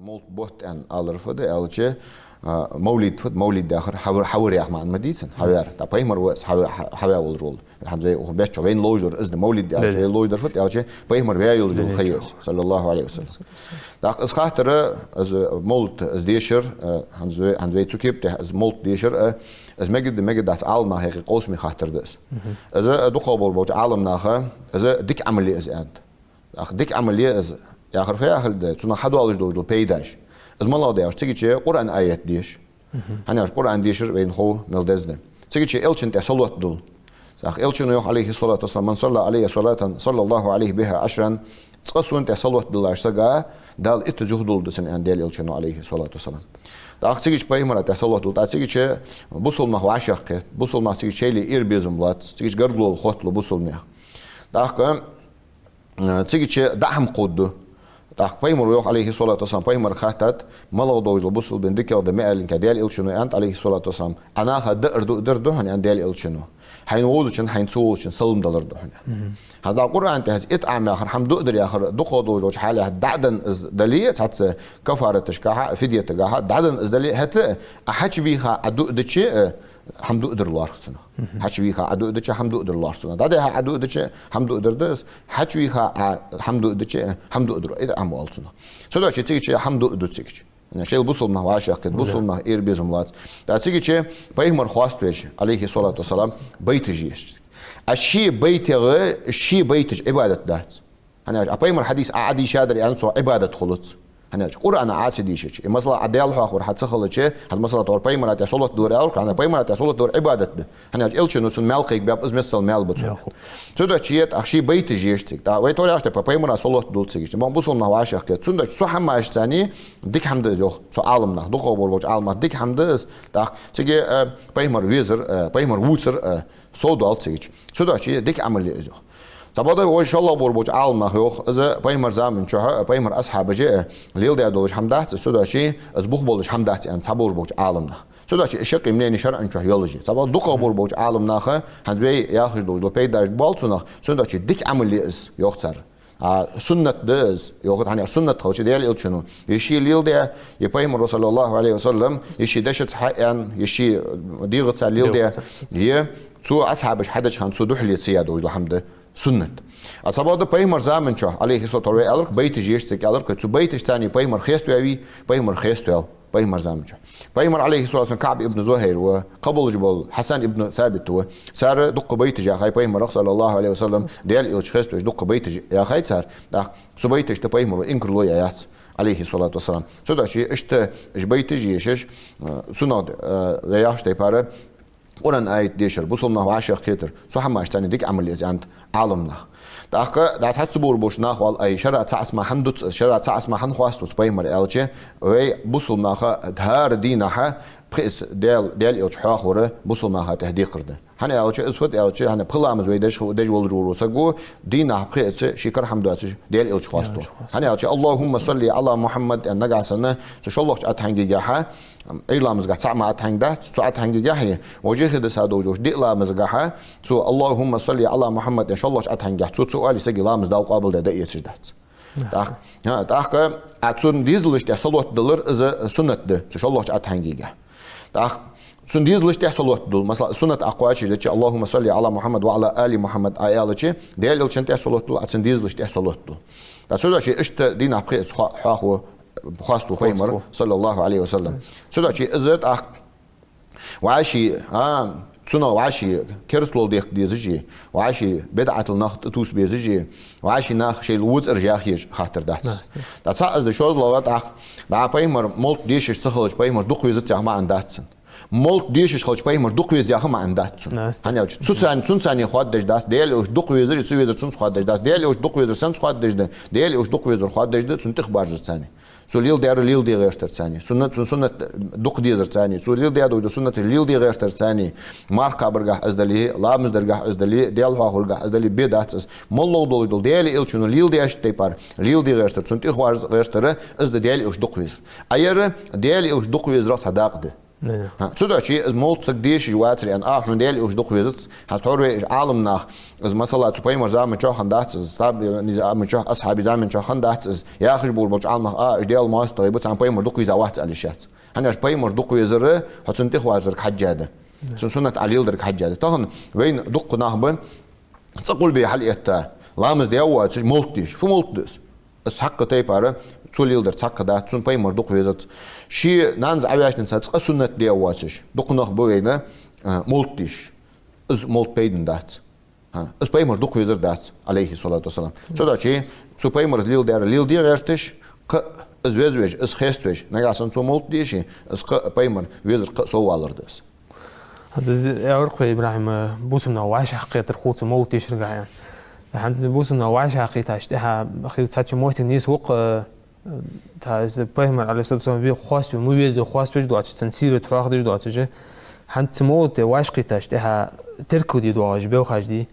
Molt bort en allerfode elche مولد فد مولد داخل حور يا أحمد مديسن حوار تبعي مروس حوار والرول حمزة وبيش وين لوجر إذن مولد داخل لوجر فد elche بيه مروي يلجو خيوس صلى الله عليه وسلم داخل إسخاطر از مولد از ديشر هنزوي تكيب ده از مولد ديشر از مجد داس عالم هيك قوس مخاطر داس از دقابل بوج عالم ناخه از ديك عملية از أنت داخل ديك عملية از يا آخر فيها آخر ده تنا حدو على جدول بيداش از مالا ده تيجي شيء قرآن آيات ديش هني قرآن ديشر بين خو ملدزنا تيجي شيء إلشن تصلوات دول ساخ إلشن يوح عليه الصلاة والسلام من صلى عليه صلاة صلى الله عليه بها عشرا تقصون تصلوات دول عشرة دال إتجه دول دسن أن دال إلشن عليه الصلاة والسلام داخل تيجي شيء بيمر تصلوات دول تيجي شيء بوصل ما هو عشق بوصل ما تيجي شيء لإير بيزم بلات تيجي قرقلو الخط لو بوصل ما داخل تيجي شيء دعم قده داخل بيمر يوح عليه الصلاة والسلام بيمر خاتت ملغ دوج لبوصل بندك وده مال كدال إلشنو أنت عليه الصلاة والسلام أنا خد در هني أن دال إلشنو حين ووزشن حين سووشن سلم دلر ده هنا هذا القرآن أنت هز إتعام يا آخر حمد قدر يا آخر دقة دوج حالة دعدن إز دلية حتى كفارة تشكاها فدية تجاها دعدن إز دلية هت أحج بيها عدو دشي حمد قدر الله سنة حج بيها عدو دشي حمد قدر الله سنة ده عدو دشي حمد قدر دس حج بيها حمد دشي حمد قدر إذا عمو سنة سودا شيء تيجي حمد قدر تيجي يعني شيء بوصل ما هو عاشق بوصل ما إير بيزملات ده تيجي شيء بيهمر خواست ويش عليه الصلاة والسلام بيت جيش الشيء بيت غير الشيء بيت عبادة ذات أنا أبيمر حديث عادي شادر يعني سو عبادة خلص أنا قرآن عادي ديش مثلا عديال آخر حد سخل شيء هذا مثلا تور بيمر أتصل دور أول أنا بيمر أتصل دور عبادة ده أنا إلش إنه سن مالك بياب إز مثل مال بتشوف سودا شيء أشي بيت جيش تك تا ويتوري عشت بيمر أتصل دور تيجي ما بوصل ما واشة كده سودا سو حم عاش ثاني ديك حمد إزوخ سو عالمنا دقة بورج عالم ديك حمد إز تا تيجي بيمر ويزر بيمر ووسر سودا تيجي سودا شيء ديك عمل إزوخ تبادل وإن شاء الله بربوج عالم خيوخ إذا بيمر زمن شو بيمر أصحاب جاء ليل ده دوج حمدات سودا شيء أزبوخ بولش حمدات أن تبور بربوج عالمنا سودا شيء الشق منين شرع شو يولجي تبادل دقة بربوج عالمنا خ هنزوي ياخذ دوج لو بيداش بالتونا سودا شيء ديك عمل ليز يختار سنة دز ياخذ يعني سنة خوش ديال إلشنو يشي ليل ده يبيمر صلى الله عليه وسلم يشي دشت حقا يشي ديغت ليل ده هي سو أصحابش حدش خان سو دحلي سيادة وجل حمد سنة أصابه بيمر زمن شو عليه الصلاة والسلام ألرك بيت جيشتك ألرك تسو بيتش تاني بيمر خيستو أبي بيمر خيستو بيمر زمن شو بيمر عليه الصلاة والسلام كعب ابن زهير وقبل جبل حسن ابن ثابت وصار دق بيت جا خاي بيمر صلى الله عليه وسلم ديال إلش خيستو دق بيت يا خاي صار سو بيتش تبيمر إنكر له ياس عليه الصلاة والسلام سودا شيء إشت إش بيت جيشش سناد وياش تيباره قرآن آية ديشر بوصلنا وعاشق كتر سو حماش تاني ديك عمل إذا أنت عالمنا داخل ده حد سبور بوش ناخوال أي شرع تعس ما حندوت شرع تعس ما حنخواست وسبيمر ألشة وي بوصلنا خا دهار دينها بخيس ديال إلش حاخورة بوصلنا خا تهديق رده هني ألشة أسود ألشة هني بخلا مزوي دش والجورو سجوا دينها بخيس شكر حمد ألشة ديال إلش خواستو هني ألشة اللهم صل على محمد أن نجع سنة شو الله أتهنج جاها إيلا مزجح سامع أتهنج ده سو أتهنج جاهية وجه ده سادو جوش ديلا مزجحها سو اللهم صل على محمد إن شاء الله أتهنج سو سؤال يسجل لامز ده قابل ده يسجدات داخل أتسون ديزلش تحصلوا دلر إذا سنة ده إن شاء الله أتهنج جاه داخل سن ديزلش تحصلوا دل مثلا سنة أقواتش ده اللهم صل على محمد وعلى آل محمد آيالش ده اللي كنت تحصلوا دل أتسون ديزلش تحصلوا دل ده سودا شيء إشت دينا بقيت حاخو خاصة خيمر صلى الله عليه وسلم سودا شيء إزت وعاشي سنة وعاشي كرسلو ديك ديزجي وعاشي بدعة النخت توس بيزجي وعاشي ناخ شيء الوز إرجاخيش خاطر دات ده سأز دشوز لوات ده بيمر مولت ديش استخلج بيمر دق ويزت يا ما عنداتن مولت ديش خلج بيمر دق ويز يا ما عنداتن هني سون ثاني خد دش داس ديال وش دق ويزر سو ويزر سون خد دش داس ديال وش دق ويزر سون خد دش ديال وش دق ويزر خد دش سون تخبار ثاني سو ليل دي غيرتر ثاني سنة دق ديزر ثاني سو ليل دي دو سنة ليل دي غيرتر ثاني ماركا برجع أزدلي لا مزدرجع أزدلي ديال هاخولجع أزدلي بدات مولو دول ديال إلشون ليل دي أش تيبار ليل دي غيرتر سنة إخوار غيرتر أزد ديال وش دق ويزر أير ديال وش دق ويزر صداق ده سودا شيء مولت ديش جواتري أن من ديال وش دق ويزت هتحور عالم ناخ إذا مثلا تبين مرزا من شو خندات استاب من شو أصحابي زمان شو خندات يا أخي بقول بتش عالم إيش ديال ما استوي بس عم بين مردق ويزا واحد على الشات أنا إيش بين مردق ويزره هتسنتخ وازرك حجادة سنة عليل درك حجادة طهن وين دق ناخبن تقول بحلقة لامز ديوات مولتيش في مولتدس بس حق تيباره توليل در حق ده تون بين مردق ويزت شيء نانز عياش نسات سنة ديواتش دق ناخبوينا مولتيش از مولت بيدن دات از بين مردق ويزر دات عليه الصلاة والسلام سودا شيء سو بين مرز ليل دير غيرتش از ويزويج از خيستويج نجاسن سو مولت ديشي از بين مر ويزر سوالر دس هذا أورق إبراهيم بوسمنا وعاش حقيقة الخوت موت يشرق يعني هذا بوسمنا وعاش حقيقة اشتها أخي تحكي موت الناس وق تاز بهم على أساس إنه خاص ومويز وخاص بيج دوات تنسير تواخد بيج دوات جه هنت موت وعاش قيتا اشتها تركو دي دواج بيو خاج دي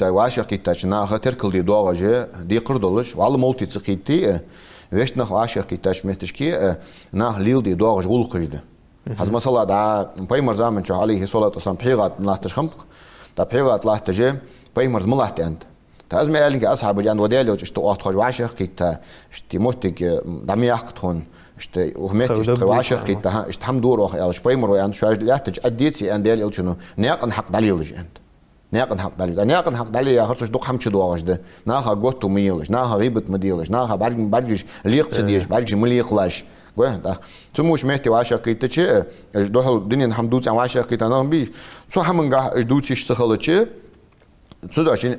وعاش قيتا شناخ تركل دي دواج دي قردلش وعلى موت تسقيتي ويش نخ وعاش قيتا شمتش كي نخ ليل دي دواج غول قجده هذا مثلا دا بيمر زمان شو عليه الصلاة والسلام بحيرات ملاحتش خمق دا بحيرات لاحت جه بيمر ملاحت عند تا أزمة قال لك أصحاب جان وديالي وجشتوا أخذ وعشق كيتا اشتي موتك دمي يحقتهن اشتي وهمت اشتي وعشق كيتا اشت هم دور أخ أو بيمر ويان شو لاحتج أديتي أن ديالي شنو نياقن حق دليل عند نياقن حق دليل يا خرصش دوق همش دواج ده ناخا قط وميلش ناخا غيبة مديلش ناخا برجش ليق تديش برجش مليقلاش ده تموش مهتي وعشق كيتا شيء دوحل الدنيا نحمدوت عن وعشق كيتا نام بيش سو هم قاع دوتي اشتغل شيء سو عشان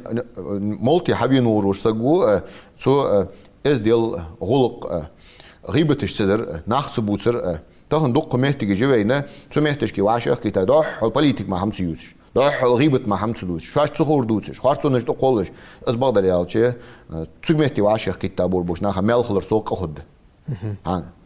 مولتي حبي نور وشتقو سو از ديال غلق غيبة الصدر ناخ سبوتر تهن دق مهتي جوينا سو مهتش كي وعشق كيتا دوح البوليتيك ما هم سيوش دوح الغيبة ما هم سدوش شاش تخور دوتش خارج نش تقولش از بقدر يالشي سو مهتي وعشق كيتا بوربوش ناخ مال خلر سوق خد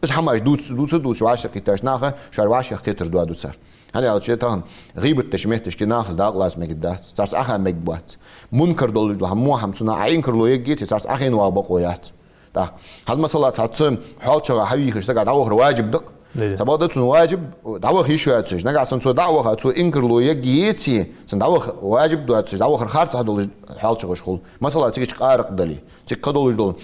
إيش حماش دوس وعشق كيتاش ناخه شار وعشق كتر دوا دوسر هني على شيء تهن غيبة تشمهتش كناخ داق لاس مقدات صارت أخا مقبات منكر دول هم سنا عين كرلو يجيت صارت أخين وابقويات ده هذا مثلا صارت حال شغا حبي خشتا قاعد عوه واجب دق تبادل سن واجب دعوة خيشواتش نقع سن سو دعوة سو إنكرلو يجيتي سن دعوة واجب دواتش دعوة خرص هدول حال شغا شغل مثلا تيجي قارق دلي تكدول دول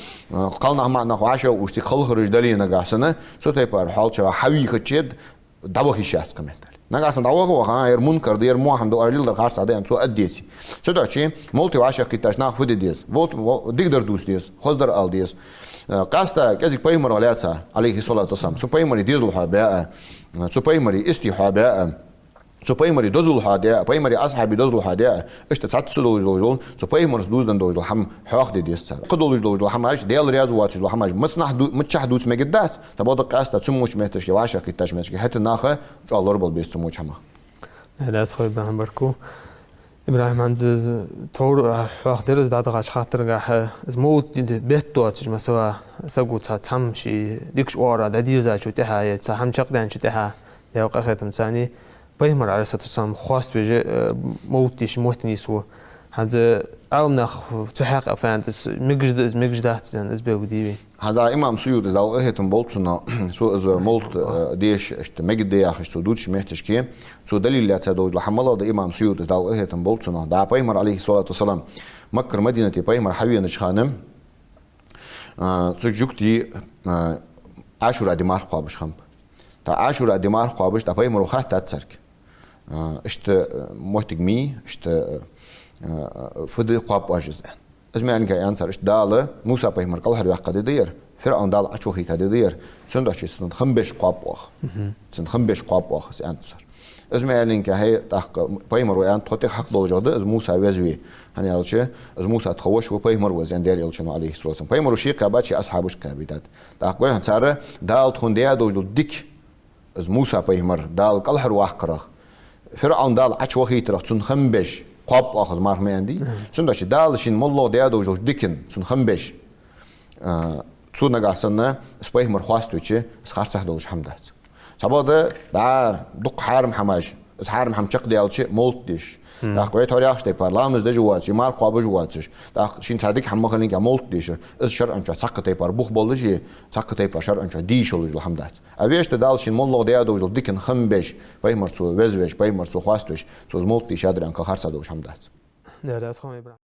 قالنا معنا وعشا وش تخل خرج دلي نقع سنة سو تيبار حال شغا حبي خشيد دعوة خيشات كمان نقع سن دعوة وخا ير منكر دير مو حمد أريل در خرص عدين سو أديتي سو ده شيء مولتي وعشا كيتاش ناخ فدي ديس فوت ديقدر دوس ديس خزدر آل ديس قاستا كذيك بيمر ولاتها عليه الصلاة والسلام سو بيمري ديزل حاباء سو بيمري استي حاباء سو بيمري دوزل حاداء بيمري أصحابي دوزل حاداء إيش تسعد سلوج سو بيمرس دوزن دوز حم حاق دي ديس قدولج دوز حم عاش ديال رياض واتش حم عاش مصنح متشح دوس مجدات تبادل قاستا تسموش مهتش كواشة كتاش مهتش حتى ناخه شو الله ربل بيست تسموش حما لا أسخي إبراهيم بركو إبراهيم عند تور حاق درس دعوة عش خاطر جاه زموت بيت دواتش مسوا سقوط تهم شيء ديكش ورا دادير زاج وتها يتسهم شقدان شتها يا وقخة تمساني بيمر على أساس السلام خاص بيجي موتيش موتني سو هذا عالمنا تحقق أفعال مجدات زين إزبي وديبي هذا إمام سيود إذا لقيتم بولتنا سو إذا مولت ديش إشت مجد دياخ إشتو دوتش مهتش كي سو دليل لا تدوج لحمله ده إمام سيود إذا لقيتم بولتنا ده بيمر عليه الصلاة والسلام مكر مدينة بيمر حبيبي نشخانم سو جوكتي عاشور دمار قابش خم تا عاشور دمار قابش ده بيمر وخات تاتسرك إشت محتاج مي إشت فدي قاب أجزاء اسمع إنك أنصر إشت دالة موسى بيمر قال هذا وقت دير فرعون دال أشوفه هذا دير سند شيء سند خمبش قاب واخ سند خمبش قاب واخ أنصر اسمع إنك هي تحق بيمر ويان تحط حق لو جودة از موسى وزوي هني هذا شيء از موسى تخوش وبيمر وزين دير يلشنو عليه الصلاة والسلام بيمر وشيء كاباتشي أصحابش كابيدات تحق وين صار دال تكون ديا دوج ديك از موسى بيمر دال قال هذا واحد فرعون دال أشوفه ترى سند خمبش قاب أخذ مار ما عندي سند شيء دال شين مولو ديا دوج ديكن سند خمبش سو نجاسنا سبيه مرخاص توجه سخرت هدولش حمدات سبادة دا دق حارم حماج حارم حم شق ديال شيء مولت ديش Da qoy tarix de parlamento juat, mar qaba juatış. Da şin tadik hammaxın ki molt dişir. Is şar'an ça saqqa tepar buх bolji, saqqa tepar şar'an ça diş olur hamdat. Aveste dal şin monlo de adoj dikin 15, paymar su vezveş, paymar su xastoş, su molt dişadran ka harsa doş hamdat. Ne ras xo İbrahim.